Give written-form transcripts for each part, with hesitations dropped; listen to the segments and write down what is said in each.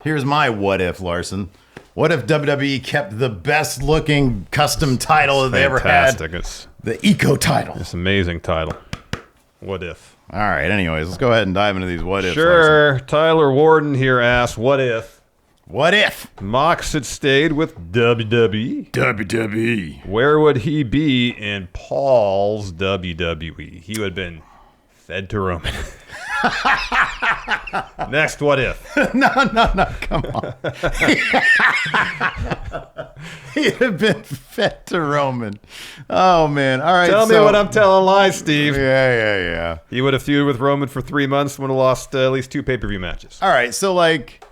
Here's my what if, Larson. What if WWE kept the best looking custom title that they ever had? It's the Eco title. It's an amazing title. What if? All right, anyways, let's go ahead and dive into these what ifs. Sure. Larson. Tyler Warden here asks, what if? What if Mox had stayed with WWE? WWE. Where would he be in Paul's WWE? He would have been fed to Roman. Next, what if? No, come on. He'd have been fed to Roman. Oh, man. All right. Tell me what I'm telling lies, Steve. Yeah. He would have feuded with Roman for 3 months, would have lost at least 2 pay-per-view matches. All right, so, like,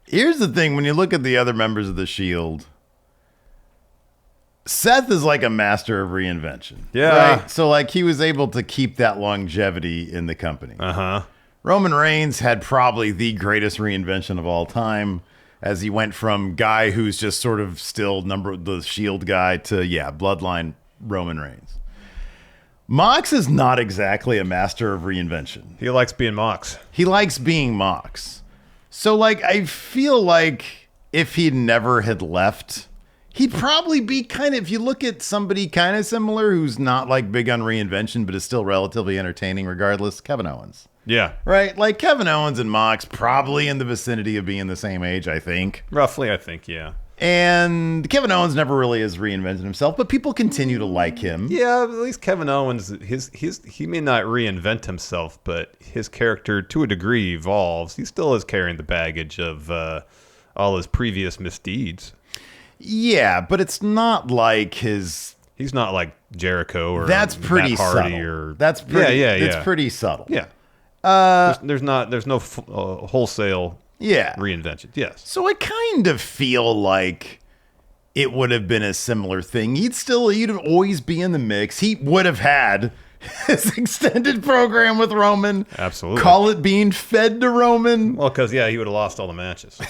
here's the thing. When you look at the other members of the Shield, Seth is like a master of reinvention. Yeah. Right? So, like, he was able to keep that longevity in the company. Uh-huh. Roman Reigns had probably the greatest reinvention of all time, as he went from guy who's just sort of still the Shield guy to, bloodline Roman Reigns. Mox is not exactly a master of reinvention. He likes being Mox. He likes being Mox. So, like, I feel like if he never had left, he'd probably be kind of, if you look at somebody kind of similar who's not, like, big on reinvention, but is still relatively entertaining regardless, Kevin Owens. Yeah. Right? Like, Kevin Owens and Mox probably in the vicinity of being the same age, I think. Roughly, I think, yeah. And Kevin Owens never really has reinvented himself, but people continue to like him. Yeah, at least Kevin Owens, he may not reinvent himself, but his character, to a degree, evolves. He still is carrying the baggage of all his previous misdeeds. Yeah, but it's not like his... He's not like Jericho or That's pretty Matt Hardy subtle. or That's pretty. Yeah. It's pretty subtle. Yeah. There's no wholesale reinvention. Yes. So I kind of feel like it would have been a similar thing. He'd always be in the mix. He would have had his extended program with Roman. Absolutely. Call it being fed to Roman. Well, because he would have lost all the matches.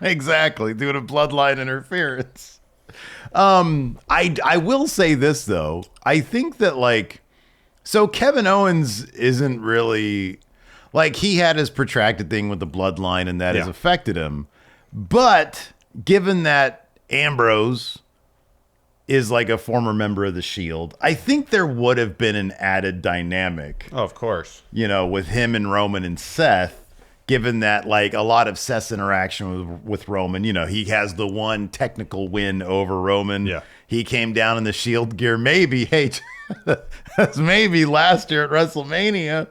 Exactly, due to bloodline interference. I will say this though. I think that, like, so Kevin Owens isn't really, like, he had his protracted thing with the bloodline and that has affected him. But given that Ambrose is like a former member of the Shield, I think there would have been an added dynamic. Oh, of course. You know, with him and Roman and Seth. Given that, like, a lot of Seth's interaction with Roman, you know, he has the one technical win over Roman. Yeah. He came down in the Shield gear. Maybe last year at WrestleMania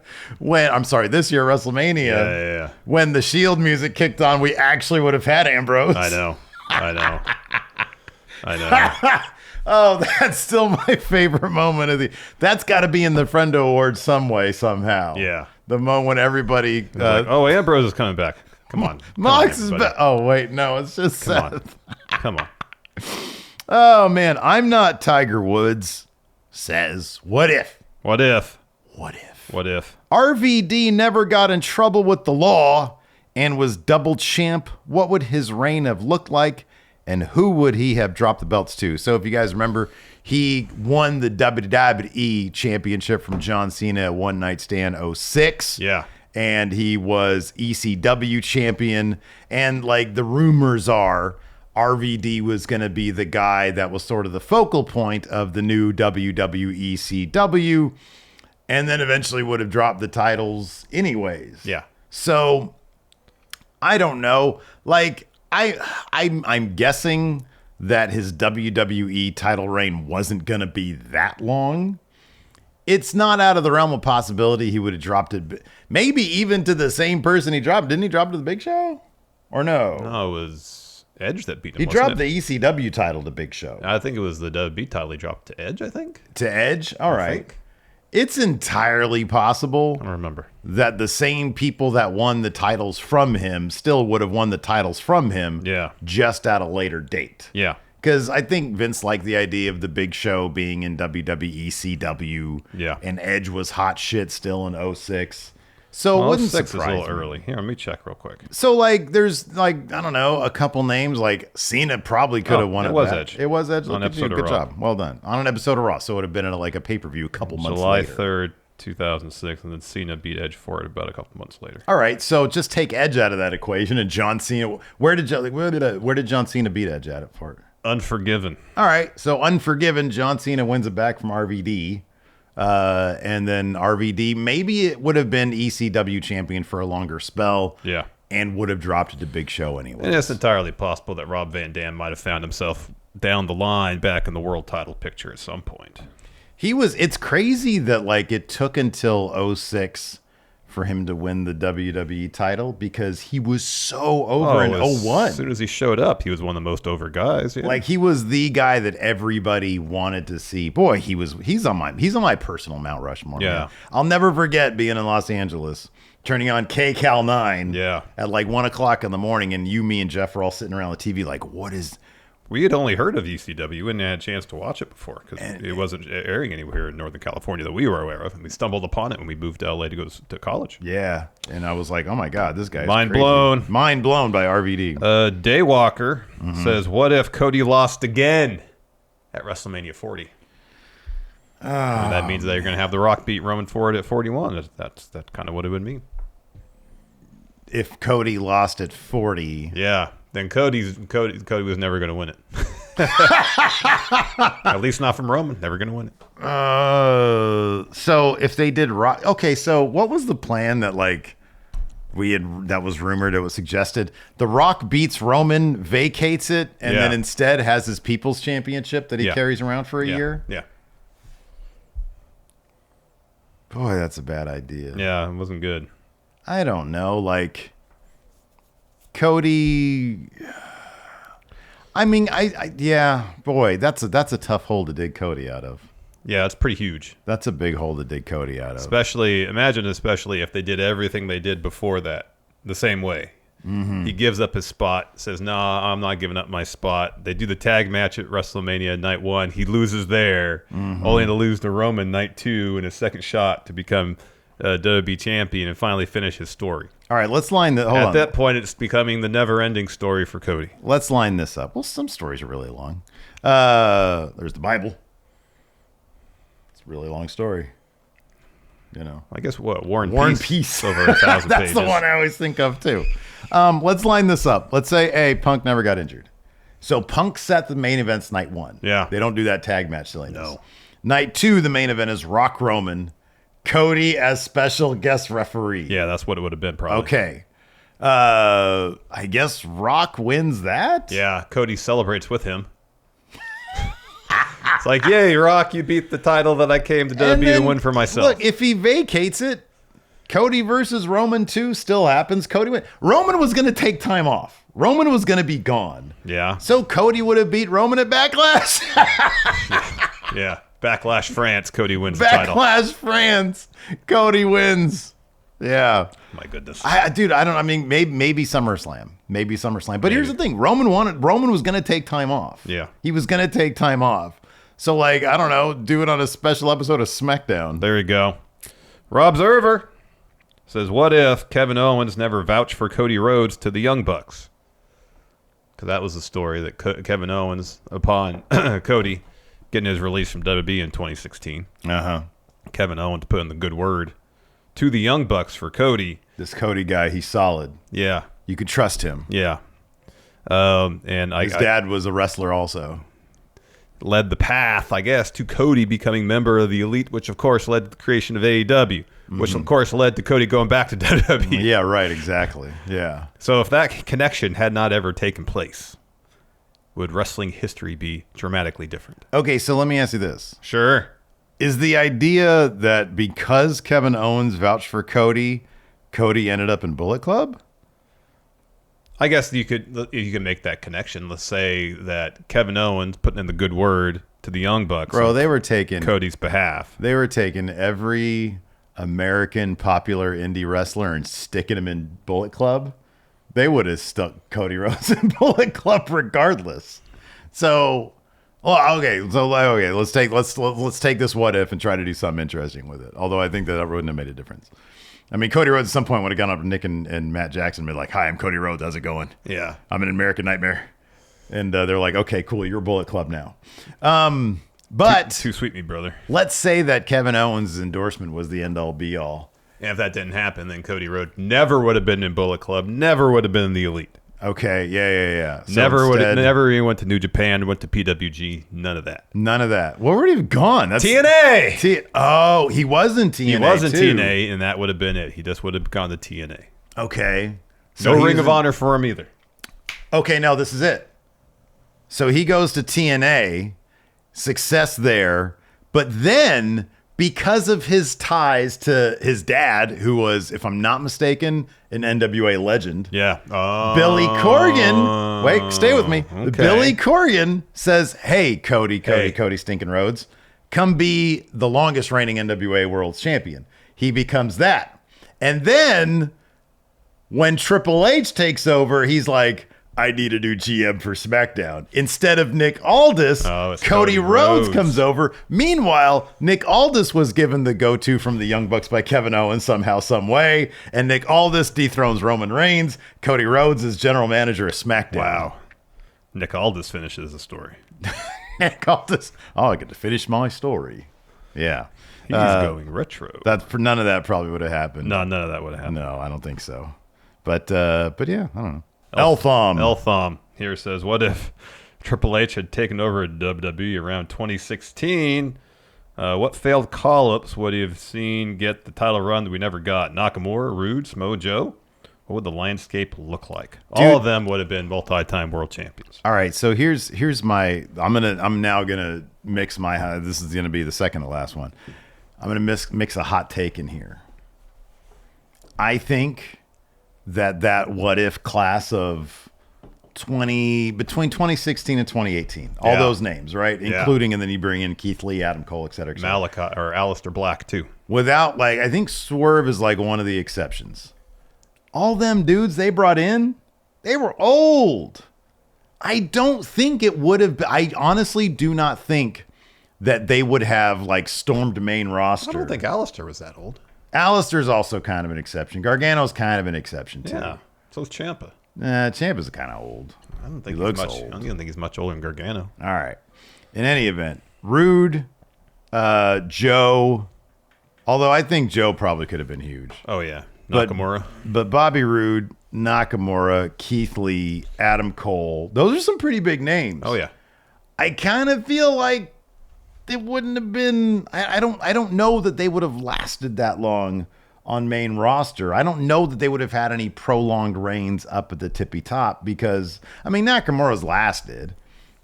this year at WrestleMania. Yeah. When the Shield music kicked on, we actually would have had Ambrose. I know. Oh, that's still my favorite moment that's got to be in the Friendo Awards some way, somehow. Yeah. The moment when everybody... like, oh, Ambrose is coming back. Come on. Mox is back. Oh, wait. No, it's just Seth. Come on. Oh, man. I'm not Tiger Woods. Says, what if? RVD never got in trouble with the law and was double champ? What would his reign have looked like? And who would he have dropped the belts to? So if you guys remember, he won the WWE championship from John Cena at One Night Stand 06. Yeah. And he was ECW champion. And, like, the rumors are RVD was going to be the guy that was sort of the focal point of the new WWE CW. And then eventually would have dropped the titles anyways. Yeah. So I don't know. Like, I'm guessing that his WWE title reign wasn't going to be that long. It's not out of the realm of possibility he would have dropped it. Maybe even to the same person he dropped. Didn't he drop it to the Big Show? Or no? No, it was Edge that beat him. He dropped the ECW title to Big Show. I think it was the WWE title he dropped to Edge, I think. To Edge? All right. It's entirely possible. I don't remember. That the same people that won the titles from him still would have won the titles from him. Yeah. Just at a later date. Yeah. Because I think Vince liked the idea of the Big Show being in WWE CW. Yeah. And Edge was hot shit still in 06. So it wouldn't 06 surprise is a little me. early. Here, let me check real quick. So, like, there's, like, I don't know, a couple names. Like, Cena probably could have won it. It was back. Edge. It was Edge. On Look at you. episode of Good Raw. job. Well done. On an episode of Raw. So it would have been like a pay-per-view a couple months July later. 3rd, 2006, and then Cena beat Edge for it about a couple months later. All right, so just take Edge out of that equation, and John Cena. Where did John Cena beat Edge at it for? Unforgiven. All right, so Unforgiven, John Cena wins it back from RVD, and then RVD. Maybe it would have been ECW champion for a longer spell. Yeah. And would have dropped it to Big Show anyway. And it's entirely possible that Rob Van Dam might have found himself down the line back in the world title picture at some point. It's crazy that like it took until 2006 for him to win the WWE title because he was so over in 2001. As soon as he showed up, he was one of the most over guys. Yeah. Like he was the guy that everybody wanted to see. Boy, he's on my personal Mount Rushmore. Yeah. Man. I'll never forget being in Los Angeles, turning on KCAL 9 at like 1 o'clock in the morning, and you, me, and Jeff were all sitting around the TV like, what is... We had only heard of ECW and had a chance to watch it before because it wasn't airing anywhere in Northern California that we were aware of. And we stumbled upon it when we moved to LA to go to college. Yeah. And I was like, oh my God, this guy's Mind crazy. blown. Mind blown by RVD. Daywalker says, what if Cody lost again at WrestleMania 40? And that means they're going to have The Rock beat Roman for it at 41. That's kind of what it would mean. If Cody lost at 40. Yeah. Then Cody was never going to win it. At least not from Roman. Never going to win it. So if they did Rock, okay. So what was the plan that like that was rumored? It was suggested The Rock beats Roman, vacates it, and then instead has his People's Championship that he carries around for a year. Yeah. Boy, that's a bad idea. Yeah, it wasn't good. I don't know, like. Cody, I mean, boy, that's a tough hole to dig Cody out of. Yeah, it's pretty huge. That's a big hole to dig Cody out of. Especially if they did everything they did before that the same way. Mm-hmm. He gives up his spot, says, "No, I'm not giving up my spot." They do the tag match at WrestleMania night 1. He loses there, only to lose to Roman night 2 in his second shot to become WWE champion and finally finish his story. All right, let's line that. At that point, it's becoming the never-ending story for Cody. Let's line this up. Well, some stories are really long. There's the Bible. It's a really long story. You know, I guess what War and Peace over 1,000 That's pages. the one I always think of too. Let's line this up. Let's say, hey, Punk never got injured. So Punk set the main events night 1. Yeah, they don't do that tag match silliness. No. Night 2, the main event is Rock Roman. Cody as special guest referee. Yeah, that's what it would have been probably. Okay. I guess Rock wins that? Yeah, Cody celebrates with him. It's like, yay, Rock, you beat the title that I came to WWE to win for myself. Look, if he vacates it, Cody versus Roman 2 still happens. Cody wins. Roman was going to take time off. Roman was going to be gone. Yeah. So Cody would have beat Roman at Backlash. Yeah. Backlash France, Cody wins the title. Backlash France, Cody wins. Yeah. My goodness. I mean, maybe SummerSlam. Maybe SummerSlam. But here's the thing. Roman was going to take time off. Yeah. He was going to take time off. So, like, I don't know, do it on a special episode of SmackDown. There you go. Rob Zerver says, what if Kevin Owens never vouched for Cody Rhodes to the Young Bucks? Because that was the story that Kevin Owens, upon Cody getting his release from WWE in 2016. Kevin Owens put in the good word to the Young Bucks for Cody. This Cody guy, he's solid. Yeah. You could trust him. Yeah. And his dad was a wrestler also. Led the path, I guess, to Cody becoming member of the Elite, which, of course, led to the creation of AEW, which, of course, led to Cody going back to WWE. Yeah, right, exactly. Yeah. So if that connection had not ever taken place, would wrestling history be dramatically different? Okay, so let me ask you this. Sure. Is the idea that because Kevin Owens vouched for Cody, Cody ended up in Bullet Club? I guess you could make that connection. Let's say that Kevin Owens putting in the good word to the Young Bucks. Bro, they were taking Cody's behalf. They were taking every American popular indie wrestler and sticking him in Bullet Club. They would have stuck Cody Rhodes in Bullet Club regardless. So, let's take this what if and try to do something interesting with it. Although I think that wouldn't have made a difference. I mean, Cody Rhodes at some point would have gone up to Nick and Matt Jackson and been like, "Hi, I'm Cody Rhodes. How's it going? Yeah, I'm an American Nightmare." And they're like, "Okay, cool. You're Bullet Club now." But Too sweet, me brother. let's say that Kevin Owens' endorsement was the end-all be-all. And if that didn't happen, then Cody Rhodes never would have been in Bullet Club, never would have been in the Elite. Okay, yeah. So never even went to New Japan, went to PWG, none of that. None of that. Well, where would he have gone? That's TNA! He was in TNA. He was in too. TNA, and that would have been it. He just would have gone to TNA. Okay. No Ring of Honor for him either. Okay, no, this is it. So he goes to TNA, success there, but then because of his ties to his dad, who was, if I'm not mistaken, an NWA legend. Yeah. Billy Corgan. Wait, stay with me. Okay. Billy Corgan says, "Hey, Cody Stinking Rhodes, come be the longest reigning NWA World Champion." He becomes that. And then when Triple H takes over, he's like, "I need a new GM for SmackDown." Instead of Nick Aldis, Cody Rhodes comes over. Meanwhile, Nick Aldis was given the go-to from the Young Bucks by Kevin Owens somehow, some way. And Nick Aldis dethrones Roman Reigns. Cody Rhodes is general manager of SmackDown. Wow. Nick Aldis finishes the story. Nick Aldis. Oh, I get to finish my story. Yeah. He's going retro. None of that probably would have happened. No, none of that would have happened. No, I don't think so. But yeah, I don't know. Eltham here says, what if Triple H had taken over at WWE around 2016? What failed call-ups would he have seen get the title run that we never got? Nakamura, Rude, Samoa Joe? What would the landscape look like? Dude, all of them would have been multi-time world champions. All right, so here's my. I'm now gonna mix my. This is gonna be the second to last one. I'm gonna mix a hot take in here. I think that what if class of between 2016 and 2018, all those names, right? Including, and then you bring in Keith Lee, Adam Cole, et cetera. Malachi or Aleister Black too. Without I think Swerve is like one of the exceptions. All them dudes they brought in, they were old. I don't think it would have. I honestly do not think that they would have stormed main roster. I don't think Aleister was that old. Alistair's also kind of an exception. Gargano's kind of an exception too. Yeah, so's Ciampa. Ciampa's kind of old. I don't think he looks old. I don't think he's much older than Gargano. All right. In any event, Rude, Joe. Although I think Joe probably could have been huge. Oh yeah, Nakamura. But Bobby Roode, Nakamura, Keith Lee, Adam Cole. Those are some pretty big names. Oh yeah. I kind of feel like it wouldn't have been. I don't know that they would have lasted that long on main roster. I don't know that they would have had any prolonged reigns up at the tippy top because Nakamura's lasted,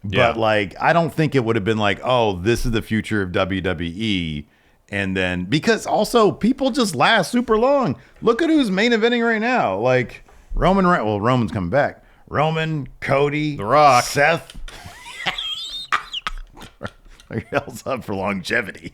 but I don't think it would have been this is the future of WWE. And then because also people just last super long. Look at who's main eventing right now. Roman's coming back. Roman, Cody, The Rock, Seth. Else up for longevity.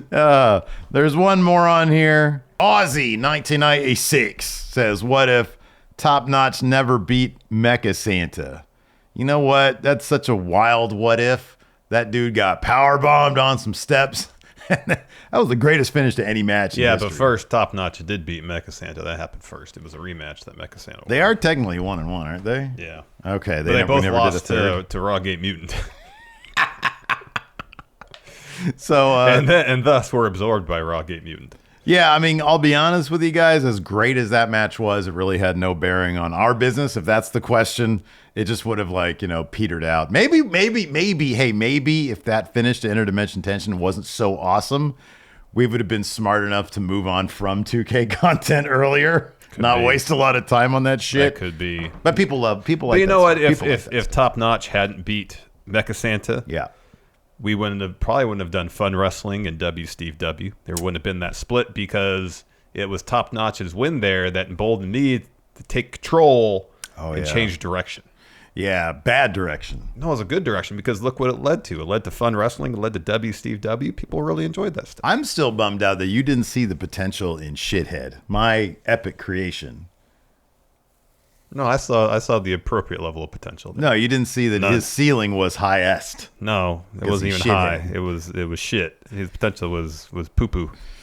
There's one more on here. Aussie 1996 says, what if Top Notch never beat Mecha Santa? You know what? That's such a wild what if. That dude got power bombed on some steps. That was the greatest finish to any match. Yeah, but first Top Notch did beat Mecha Santa. That happened first. It was a rematch that Mecha Santa won. They are technically 1-1, aren't they? Yeah. Okay. They both lost to Rawgate Mutant. So and thus were absorbed by Rawgate Mutant. Yeah, I'll be honest with you guys. As great as that match was, it really had no bearing on our business. If that's the question, it just would have petered out. Maybe if that finished to Interdimension Tension wasn't so awesome, we would have been smart enough to move on from 2K content earlier. Not waste a lot of time on that shit. That could be. But people like that. But you know what? If Top Notch hadn't beat Mecha Santa, we probably wouldn't have done Fun Wrestling and Steve W. There wouldn't have been that split because it was Top Notch's win there that emboldened me to take control and change direction. Yeah, bad direction. No, it was a good direction because look what it led to. It led to Fun Wrestling. It led to Steve W. People really enjoyed that stuff. I'm still bummed out that you didn't see the potential in Shithead, my epic creation. No, I saw the appropriate level of potential there. No, you didn't see that his ceiling was highest. No, it wasn't even high. It was shit. His potential was poo-poo.